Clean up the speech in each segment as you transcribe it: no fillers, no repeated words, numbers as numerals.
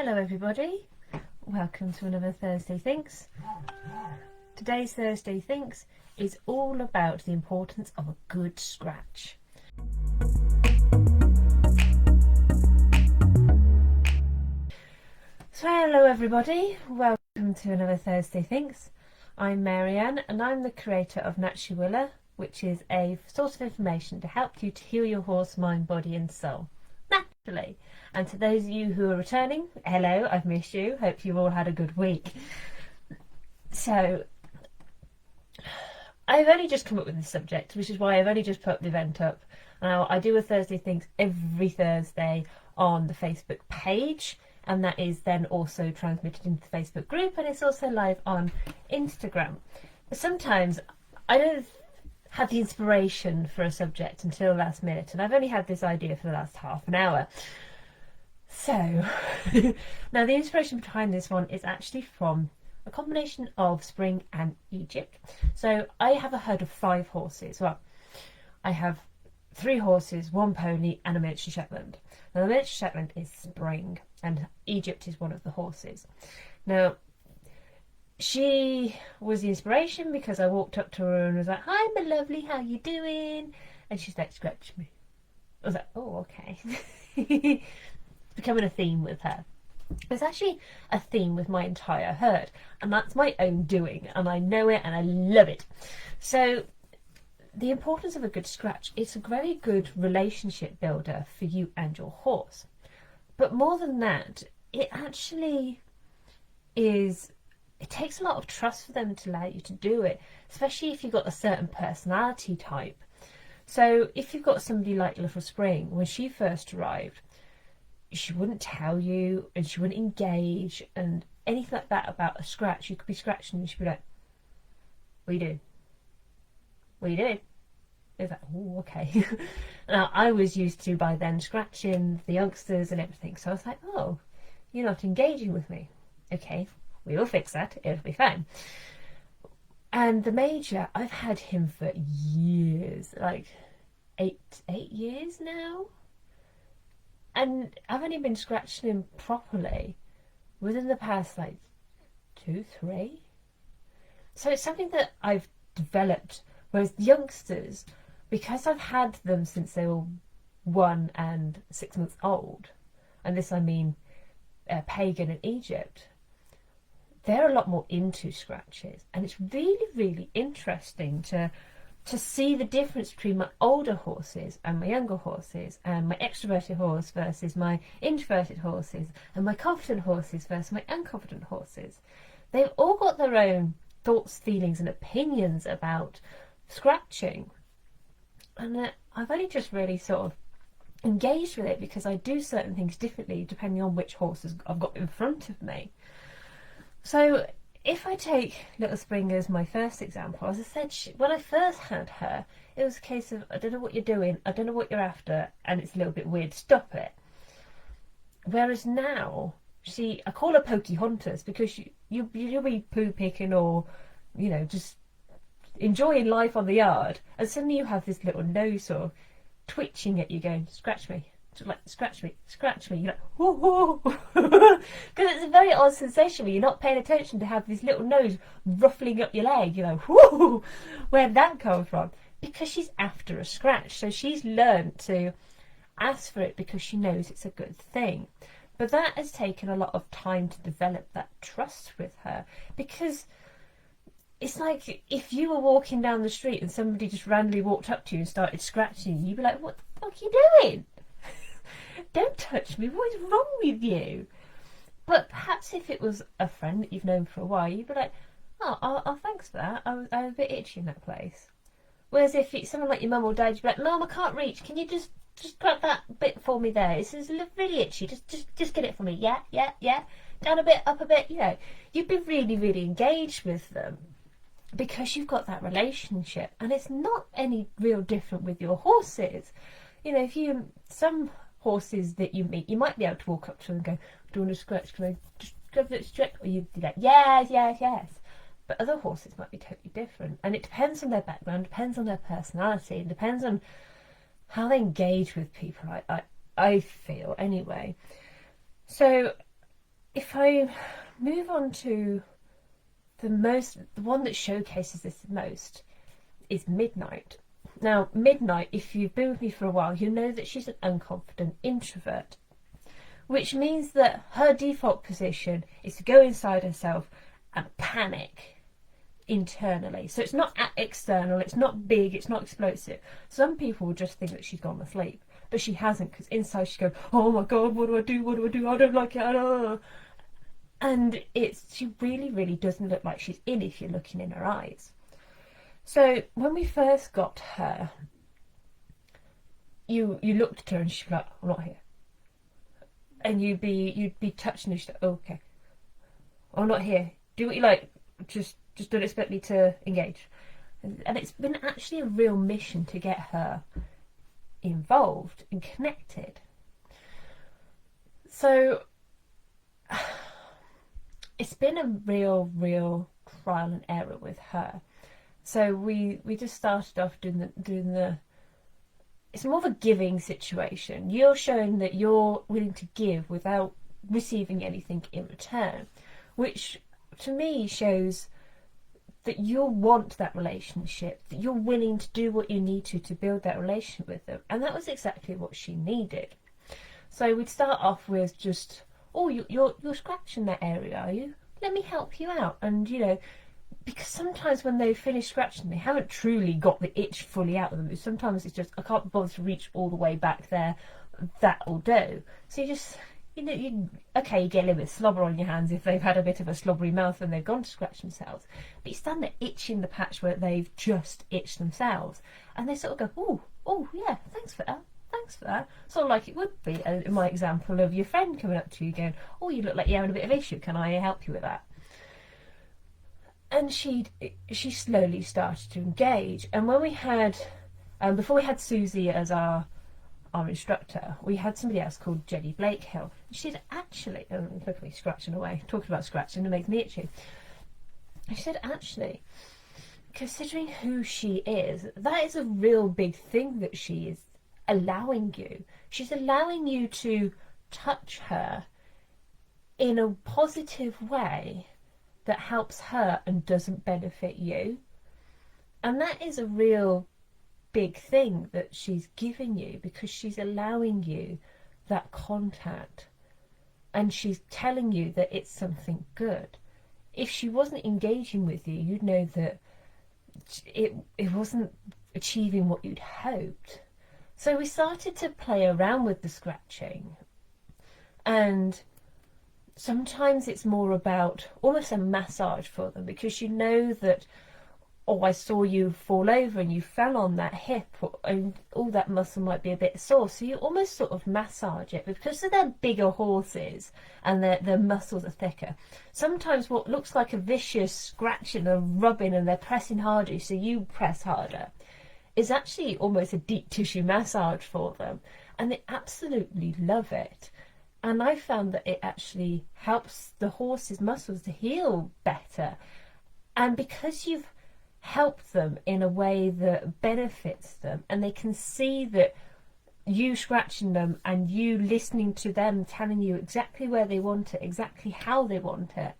Hello everybody, welcome to another Thursday Thinks. Today's Thursday Thinks is all about the importance of a good scratch. So hello everybody, welcome to another Thursday Thinks. I'm Marianne and I'm the creator of Naturilla, which is a source of information to help you to heal your horse, mind, body and soul. Naturally. And to those of you who are returning, hello, I've missed you. Hope you've all had a good week. So, I've only just come up with this subject, which is why I've only just put the event up. Now, I do a Thursday Things every Thursday on the Facebook page, and that is then also transmitted into the Facebook group, and it's also live on Instagram. But sometimes I don't have the inspiration for a subject until last minute, and I've only had this idea for the last half an hour. So, now the inspiration behind this one is actually from a combination of spring and Egypt. So I have a herd of 5 horses. Well, I have 3 horses, 1 pony and a miniature Shetland. Now the miniature Shetland is spring and Egypt is one of the horses. Now, she was the inspiration because I walked up to her and was like, "Hi my lovely, how you doing?" And she's like, "Scratch me." I was like, "Oh, okay." Becoming a theme with her. It's actually a theme with my entire herd, and that's my own doing, and I know it and I love it. So the importance of a good scratch, it's a very good relationship builder for you and your horse. But more than that, it actually is, it takes a lot of trust for them to allow you to do it, especially if you've got a certain personality type. So if you've got somebody like Little Spring, when she first arrived, she wouldn't tell you and she wouldn't engage and anything like that about a scratch. You could be scratching and she'd be like, "What are you doing? What are you doing?" It's like, "Oh, okay." Now, I was used to by then scratching the youngsters and everything, so I was like, "Oh, you're not engaging with me. Okay, we will fix that, it'll be fine." And the Major, I've had him for years, like eight years now. And I've only been scratching him properly within the past, like, 2, 3. So it's something that I've developed, whereas youngsters, because I've had them since they were 1 and 6 months old, and this I mean Pagan and Egypt, they're a lot more into scratches. And it's really, really interesting to see the difference between my older horses and my younger horses, and my extroverted horse versus my introverted horses, and my confident horses versus my unconfident horses. They've all got their own thoughts, feelings and opinions about scratching. And I've only just really sort of engaged with it because I do certain things differently depending on which horses I've got in front of me. So if I take Little Spring as my first example, as I said, when I first had her, it was a case of, "I don't know what you're doing, I don't know what you're after, and it's a little bit weird, stop it." Whereas now, I call her Pocahontas because you'll be poo picking or, just enjoying life on the yard, and suddenly you have this little nose sort of twitching at you going, "Scratch me." Like, "Scratch me, scratch me." You're like, "Whoa, whoa." Because it's a very odd sensation when you're not paying attention to have this little nose ruffling up your leg. You're like, "Whoa, where'd that come from?" Because she's after a scratch. So she's learned to ask for it because she knows it's a good thing. But that has taken a lot of time to develop that trust with her, because it's like if you were walking down the street and somebody just randomly walked up to you and started scratching you, you'd be like, "What the fuck are you doing? Don't touch me, what is wrong with you?" But perhaps if it was a friend that you've known for a while, you'd be like, oh, thanks for that, I was a bit itchy in that place. Whereas if it's someone like your mum or dad, you'd be like, "Mum, I can't reach, can you just grab that bit for me there, it's really itchy, just get it for me, yeah, down a bit, up a bit." You'd be really, really engaged with them because you've got that relationship. And it's not any real different with your horses. If some horses that you meet, you might be able to walk up to them and go, "Do you want to scratch? Can I just grab that stretch?" Or you'd be like, yes. But other horses might be totally different. And it depends on their background, depends on their personality, and depends on how they engage with people, I feel, anyway. So if I move on to the one that showcases this the most is Midnight. Now, Midnight, if you've been with me for a while, you know that she's an unconfident introvert, which means that her default position is to go inside herself and panic internally. So it's not external, it's not big, it's not explosive. Some people will just think that she's gone asleep, but she hasn't, because inside she's going, oh my god, what do I do, what do I do, I don't like it, I don't. And she really, really doesn't look like she's in if you're looking in her eyes. So when we first got her, you looked at her and she'd be like, I'm not here. And you'd be touching her, she'd like, oh, okay, I'm not here. Do what you like, just don't expect me to engage. And it's been actually a real mission to get her involved and connected. So it's been a real trial and error with her. So we just started off doing the it's more of a giving situation. You're showing that you're willing to give without receiving anything in return, which to me shows that you want that relationship, that you're willing to do what you need to build that relationship with them. And that was exactly what she needed. So we'd start off with just, oh, you're scratching that area, are you? Let me help you out. And, you know, because sometimes when they finish scratching, they haven't truly got the itch fully out of them. Sometimes it's just, I can't bother to reach all the way back there. That'll do. So you just, you know, you get a little bit of slobber on your hands if they've had a bit of a slobbery mouth and they've gone to scratch themselves. But you stand there itching the patch where they've just itched themselves. And they sort of go, oh, yeah, thanks for that. Thanks for that. Sort of like it would be in my example of your friend coming up to you going, oh, you look like you're having a bit of issue. Can I help you with that? And she slowly started to engage. And when we had, before we had Susie as our instructor, we had somebody else called Jenny Blakehill. She'd actually, look at me scratching away, talking about scratching, it makes me itchy. And she said, actually, considering who she is, that is a real big thing that she is allowing you. She's allowing you to touch her in a positive way that helps her and doesn't benefit you. And that is a real big thing that she's giving you, because she's allowing you that contact and she's telling you that it's something good. If she wasn't engaging with you, you'd know that it wasn't achieving what you'd hoped. So we started to play around with the scratching, and sometimes it's more about almost a massage for them, because you know that, oh, I saw you fall over and you fell on that hip, and all that muscle might be a bit sore, so you almost sort of massage it. But because they're bigger horses and their muscles are thicker, sometimes what looks like a vicious scratching and rubbing and they're pressing harder, so you press harder, is actually almost a deep tissue massage for them, and they absolutely love it. And I found that it actually helps the horse's muscles to heal better. And because you've helped them in a way that benefits them, and they can see that you scratching them and you listening to them telling you exactly where they want it, exactly how they want it,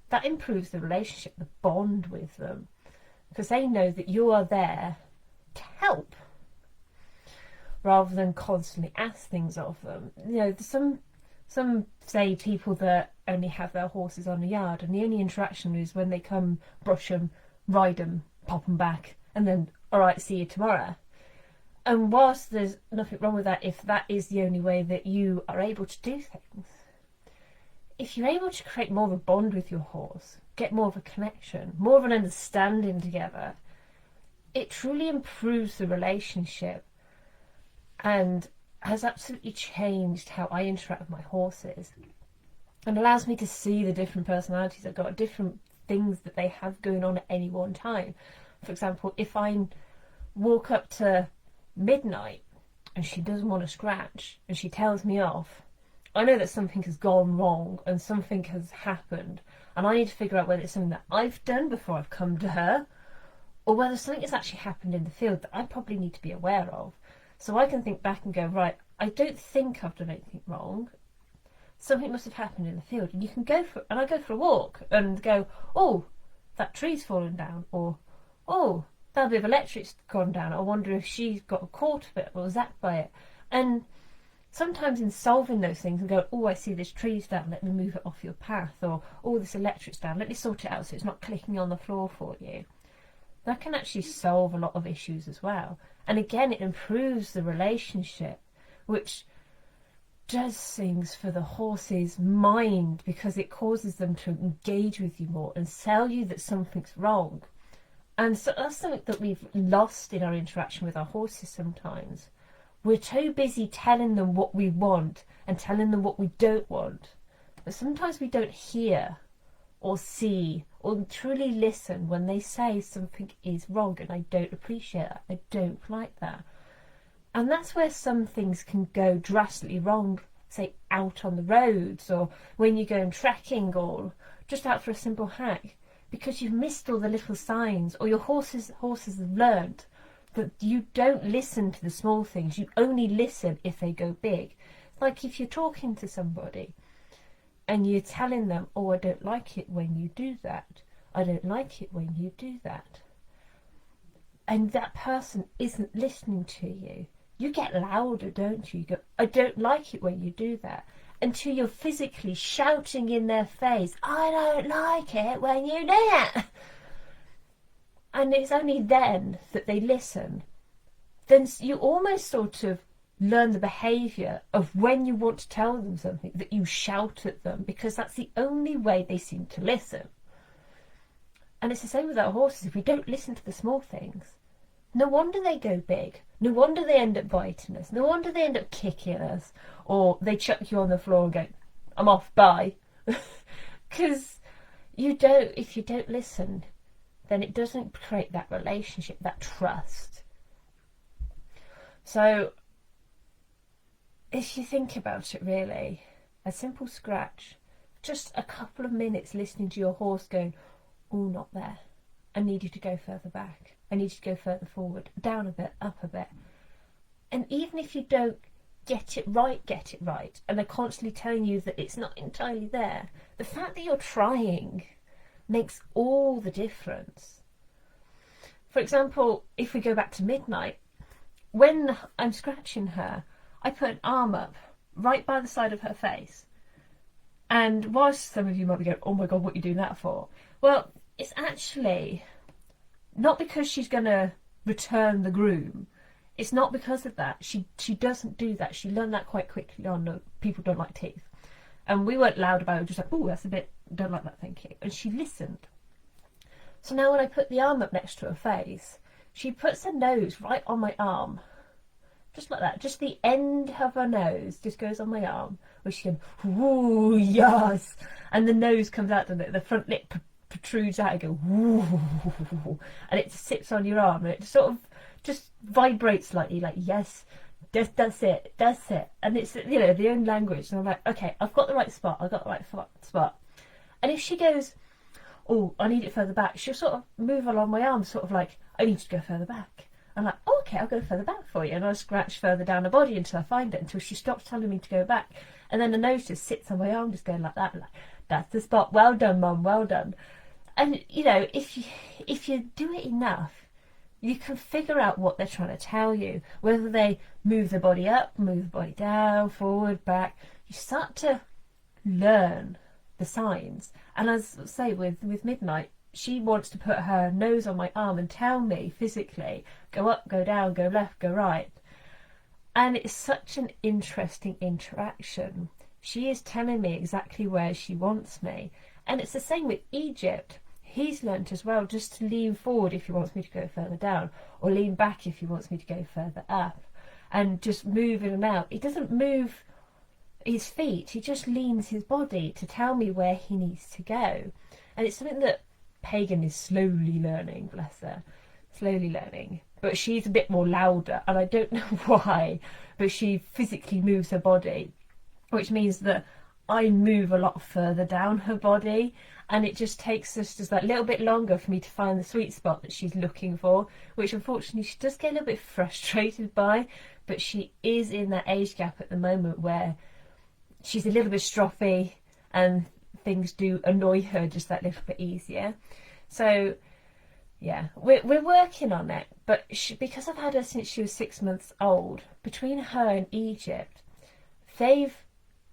that improves the relationship, the bond with them, because they know that you are there to help rather than constantly ask things of them. You know, some say people that only have their horses on a yard, and the only interaction is when they come, brush them, ride them, pop them back, and then, all right, see you tomorrow. And whilst there's nothing wrong with that, if that is the only way that you are able to do things, if you're able to create more of a bond with your horse, get more of a connection, more of an understanding together, it truly improves the relationship and has absolutely changed how I interact with my horses, and allows me to see the different personalities I've got, different things that they have going on at any one time. For example, if I walk up to Midnight and she doesn't want to scratch and she tells me off, I know that something has gone wrong and something has happened, and I need to figure out whether it's something that I've done before I've come to her, or whether something has actually happened in the field that I probably need to be aware of. So I can think back and go, right, I don't think I've done anything wrong, something must have happened in the field. And you can go for, and I go for a walk and go, oh, that tree's fallen down, or oh, that bit of electric's gone down. I wonder if she's got caught of it or zapped by it. And sometimes in solving those things and go, oh, I see this tree's down, let me move it off your path, or oh, this electric's down, let me sort it out so it's not clicking on the floor for you. That can actually solve a lot of issues as well. And again, it improves the relationship, which does things for the horse's mind, because it causes them to engage with you more and tell you that something's wrong. And so that's something that we've lost in our interaction with our horses sometimes. We're too busy telling them what we want and telling them what we don't want. But sometimes we don't hear or see or truly listen when they say something is wrong and I don't appreciate that, I don't like that. And that's where some things can go drastically wrong, say out on the roads, or when you're going trekking, or just out for a simple hike, because you've missed all the little signs, or your horses have learned that you don't listen to the small things, you only listen if they go big. Like if you're talking to somebody and you're telling them, oh, I don't like it when you do that, I don't like it when you do that, and that person isn't listening to you, you get louder, don't you? You go, I don't like it when you do that, until you're physically shouting in their face, I don't like it when you do it. And it's only then that they listen. Then you almost sort of learn the behaviour of when you want to tell them something, that you shout at them, because that's the only way they seem to listen. And it's the same with our horses. If we don't listen to the small things, no wonder they go big. No wonder they end up biting us. No wonder they end up kicking us. Or they chuck you on the floor and go, I'm off, bye. Because if you don't listen, then it doesn't create that relationship, that trust. So if you think about it, really, a simple scratch, just a couple of minutes listening to your horse going, oh, not there, I need you to go further back, I need you to go further forward, down a bit, up a bit. And even if you don't get it right, and they're constantly telling you that it's not entirely there, the fact that you're trying makes all the difference. For example, if we go back to Midnight, when I'm scratching her, I put an arm up right by the side of her face. And whilst some of you might be going, oh my God, what are you doing that for? Well, it's actually not because she's going to return the groom. It's not because of that. She doesn't do that. She learned that quite quickly on, no, people don't like teeth. And we weren't loud about it, just like, oh, that's a bit, don't like that, thank you. And she listened. So now when I put the arm up next to her face, she puts her nose right on my arm. Just like that. Just the end of her nose just goes on my arm, where she can, ooh, yes. And the nose comes out, doesn't it? The front lip protrudes out and go, ooh. And it sits on your arm, and it sort of just vibrates slightly, like, yes, that's it. And it's, the own language. And I'm like, okay, I've got the right spot. spot. And if she goes, oh, I need it further back, she'll sort of move along my arm, sort of like, I need to go further back. I'm like, oh, okay, I'll go further back for you. And I'll scratch further down her body until I find it, until she stops telling me to go back. And then the nose just sits on my arm, just going like that. Like, that's the spot. Well done, Mum. Well done. And, if you do it enough, you can figure out what they're trying to tell you. Whether they move the body up, move the body down, forward, back. You start to learn the signs. And as I say, with Midnight, she wants to put her nose on my arm and tell me physically, go up, go down, go left, go right. And it's such an interesting interaction. She is telling me exactly where she wants me. And it's the same with Egypt. He's learnt as well just to lean forward if he wants me to go further down, or lean back if he wants me to go further up, and just move in and out. He doesn't move his feet, he just leans his body to tell me where he needs to go. And it's something that Pagan is slowly learning, bless her, slowly learning. But she's a bit more louder, and I don't know why, but she physically moves her body, which means that I move a lot further down her body, and it just takes us just that little bit longer for me to find the sweet spot that she's looking for, which unfortunately she does get a little bit frustrated by. But she is in that age gap at the moment where she's a little bit stroppy and things do annoy her just that little bit easier. So yeah, we're working on it, but because I've had her since she was 6 months old, between her and Egypt, they've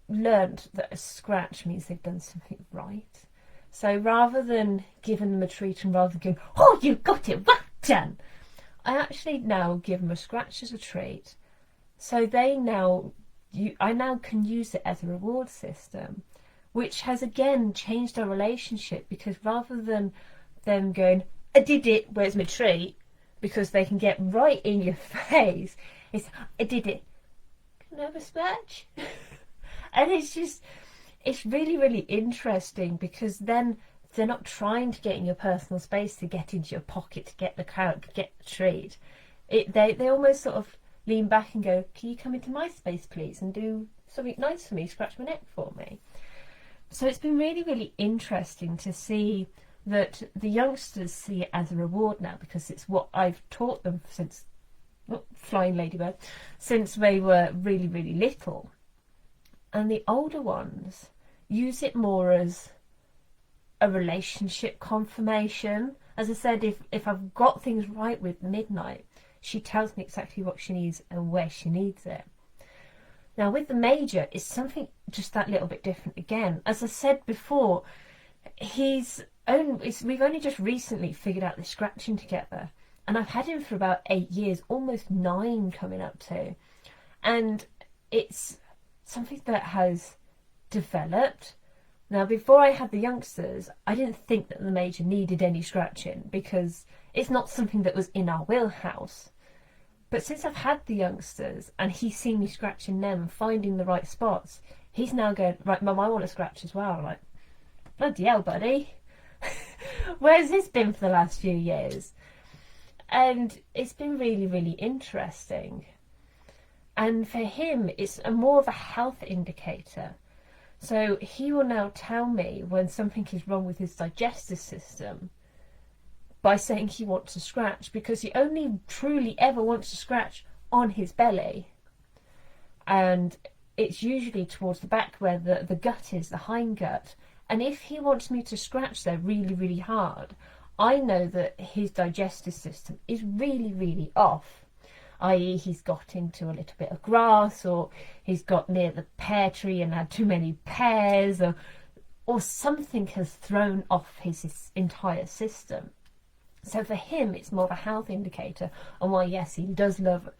learned that a scratch means they've done something right. So rather than giving them a treat and rather than going, oh, you got it, well done, I actually now give them a scratch as a treat. So I now can use it as a reward system, which has again changed our relationship, because rather than them going, I did it, where's my treat? Because they can get right in your face. It's, I did it. Can I have a scratch? And it's really, really interesting, because then they're not trying to get in your personal space to get into your pocket to get the treat. They almost sort of lean back and go, can you come into my space please and do something nice for me, scratch my neck for me? So it's been really, really interesting to see that the youngsters see it as a reward now, because it's what I've taught them since, flying ladybird, since they were really, really little. And the older ones use it more as a relationship confirmation. As I said, if I've got things right with Midnight, she tells me exactly what she needs and where she needs it. Now with the Major, it's something just that little bit different again. As I said before, we've only just recently figured out the scratching together, and I've had him for about 8 years, almost 9 coming up to, and it's something that has developed. Now before I had the youngsters, I didn't think that the Major needed any scratching because it's not something that was in our wheelhouse. But since I've had the youngsters and he's seen me scratching them and finding the right spots, he's now going, right Mum, I want to scratch as well. I'm like, bloody hell buddy, where's this been for the last few years? And it's been really, really interesting. And for him, it's more of a health indicator. So he will now tell me when something is wrong with his digestive system by saying he wants to scratch, because he only truly ever wants to scratch on his belly. And it's usually towards the back where the gut is, the hindgut. And if he wants me to scratch there really, really hard, I know that his digestive system is really, really off. I.e. he's got into a little bit of grass, or he's got near the pear tree and had too many pears, or something has thrown off his entire system. So for him, it's more of a health indicator. And while yes, he does love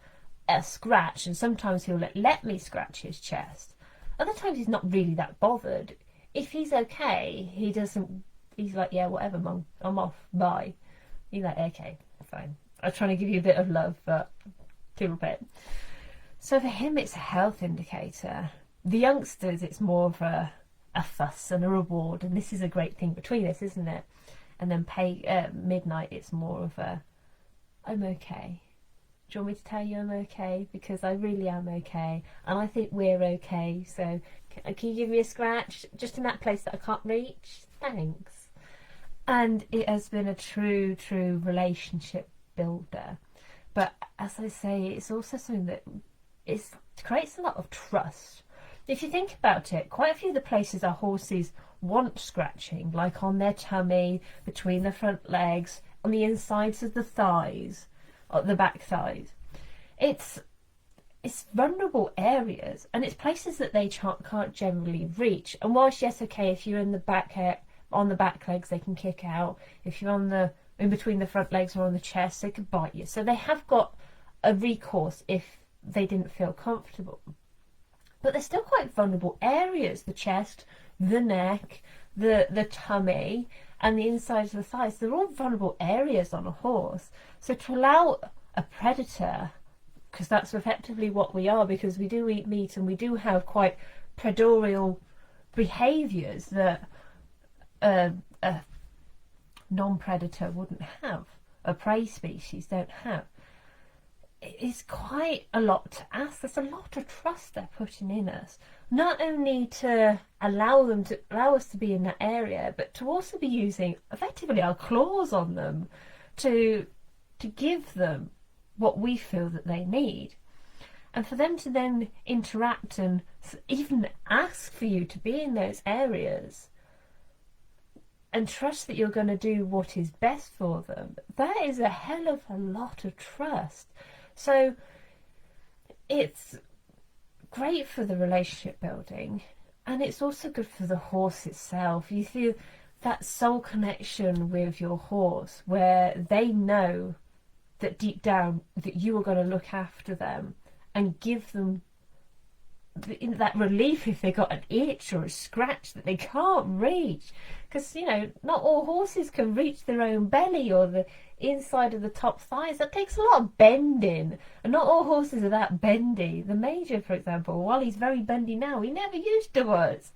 a scratch, and sometimes he'll let me scratch his chest, other times he's not really that bothered. If he's okay, he's like, yeah, whatever Mum, I'm off, bye. He's like, okay, fine. I'm trying to give you a bit of love, but too bit. So for him, it's a health indicator. The youngsters, it's more of a fuss and a reward, and this is a great thing between us, isn't it? And then Midnight, it's more of a, I'm okay. Do you want me to tell you I'm okay? Because I really am okay, and I think we're okay. So can you give me a scratch just in that place that I can't reach? Thanks. And it has been a true relationship builder. But as I say, it's also something that creates a lot of trust. If you think about it, quite a few of the places our horses want scratching, like on their tummy, between the front legs, on the insides of the thighs, or the back thighs, it's vulnerable areas, and it's places that they can't generally reach. And whilst yes, okay, if you're in the back on the back legs, they can kick out. If you're in between the front legs or on the chest, they could bite you. So they have got a recourse if they didn't feel comfortable. But they're still quite vulnerable areas: the chest, the neck, the tummy, and the insides of the thighs. They're all vulnerable areas on a horse. So to allow a predator, because that's effectively what we are, because we do eat meat and we do have quite predatory behaviours that a non-predator wouldn't have, a prey species don't have. It's quite a lot to ask. There's a lot of trust they're putting in us, not only to allow us to be in that area, but to also be using effectively our claws on them to give them what we feel that they need. And for them to then interact and even ask for you to be in those areas and trust that you're going to do what is best for them, that is a hell of a lot of trust. So it's great for the relationship building, and it's also good for the horse itself. You feel that soul connection with your horse where they know that deep down that you are going to look after them and give them that relief if they got an itch or a scratch that they can't reach. Because, you know, not all horses can reach their own belly or the inside of the top thighs. That takes a lot of bending, and not all horses are that bendy. The Major, for example, while he's very bendy now, he never used to was.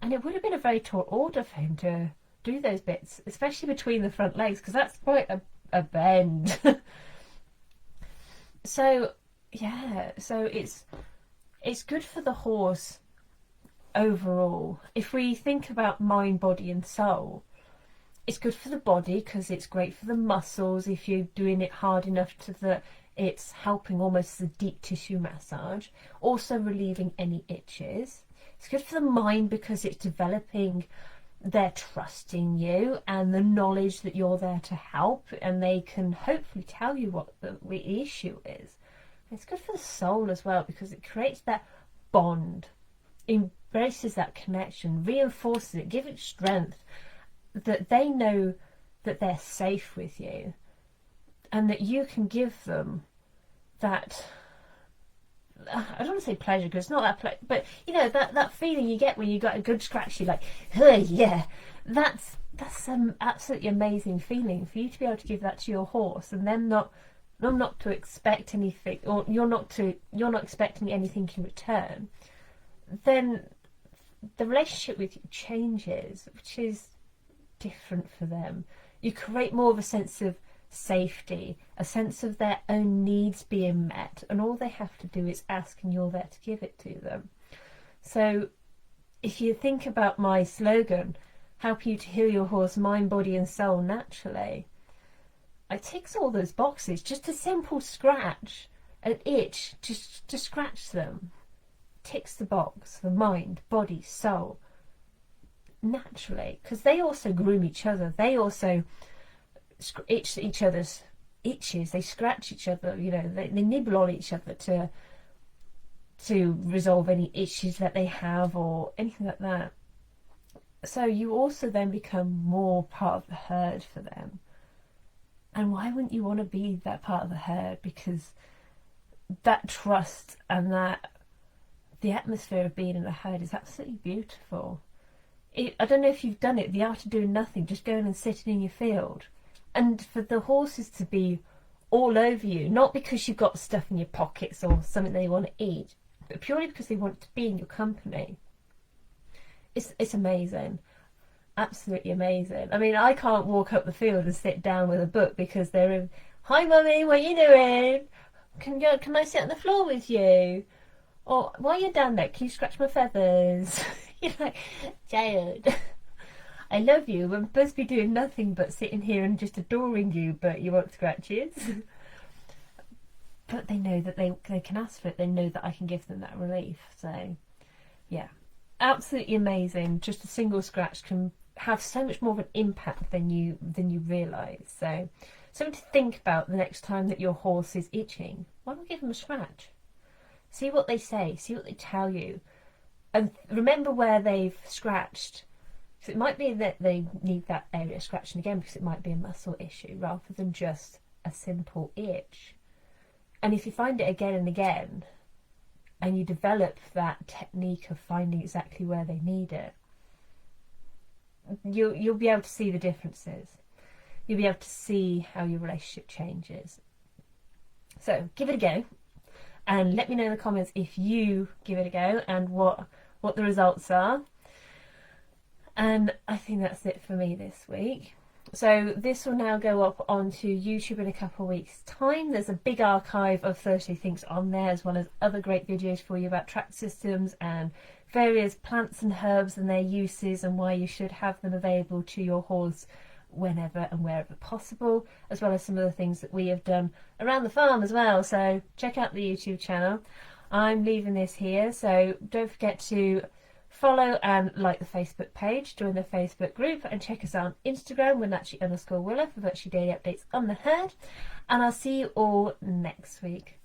And it would have been a very tall order for him to do those bits, especially between the front legs, because that's quite a bend. So yeah, so it's good for the horse overall. If we think about mind, body and soul, it's good for the body because it's great for the muscles if you're doing it hard enough to that it's helping almost as a deep tissue massage, also relieving any itches. It's good for the mind because it's developing their trust in you and the knowledge that you're there to help, and they can hopefully tell you what the issue is. It's good for the soul as well because it creates that bond, embraces that connection, reinforces it, gives it strength, that they know that they're safe with you and that you can give them that, I don't want to say pleasure because it's not that pleasure, but you know, that feeling you get when you got a good scratch, you're like, oh yeah, that's some absolutely amazing feeling for you to be able to give that to your horse, and then not to expect anything, or you're not expecting anything in return. Then the relationship with you changes, which is different for them. You create more of a sense of safety, a sense of their own needs being met, and all they have to do is ask and you're there to give it to them. So if you think about my slogan, help you to heal your horse mind, body and soul naturally, it ticks all those boxes. Just a simple scratch, an itch, just to scratch them, ticks the box for mind, body, soul naturally, because they also groom each other. They also itch each other's itches. They scratch each other. You know, they nibble on each other to resolve any issues that they have or anything like that. So you also then become more part of the herd for them. And why wouldn't you want to be that part of the herd? Because that trust and that the atmosphere of being in a herd is absolutely beautiful. I don't know if you've done it, the art of doing nothing, just going and sitting in your field. And for the horses to be all over you, not because you've got stuff in your pockets or something they want to eat, but purely because they want to be in your company. It's amazing. Absolutely amazing. I mean, I can't walk up the field and sit down with a book because they're in, hi mummy, what are you doing? Can I sit on the floor with you? Or while you're down there, can you scratch my feathers? You're like, child, I love you. I'm supposed to be doing nothing but sitting here and just adoring you, but you want scratches. But they know that they can ask for it. They know that I can give them that relief. So, yeah, absolutely amazing. Just a single scratch can have so much more of an impact than you realise. So, something to think about the next time that your horse is itching. Why not give them a scratch? See what they say. See what they tell you. And remember where they've scratched. So it might be that they need that area scratching again because it might be a muscle issue rather than just a simple itch. And if you find it again and again, and you develop that technique of finding exactly where they need it, you'll be able to see the differences. You'll be able to see how your relationship changes. So give it a go, and let me know in the comments if you give it a go and what the results are. And I think that's it for me this week. So this will now go up onto YouTube in a couple of weeks' time. There's a big archive of Thursday Thinks on there, as well as other great videos for you about track systems and various plants and herbs and their uses and why you should have them available to your horse whenever and wherever possible, as well as some of the things that we have done around the farm as well. So check out the YouTube channel. I'm leaving this here, so don't forget to follow and like the Facebook page, join the Facebook group, and check us out on Instagram, @Wenatchee_Willa, for virtually daily updates on the herd. And I'll see you all next week.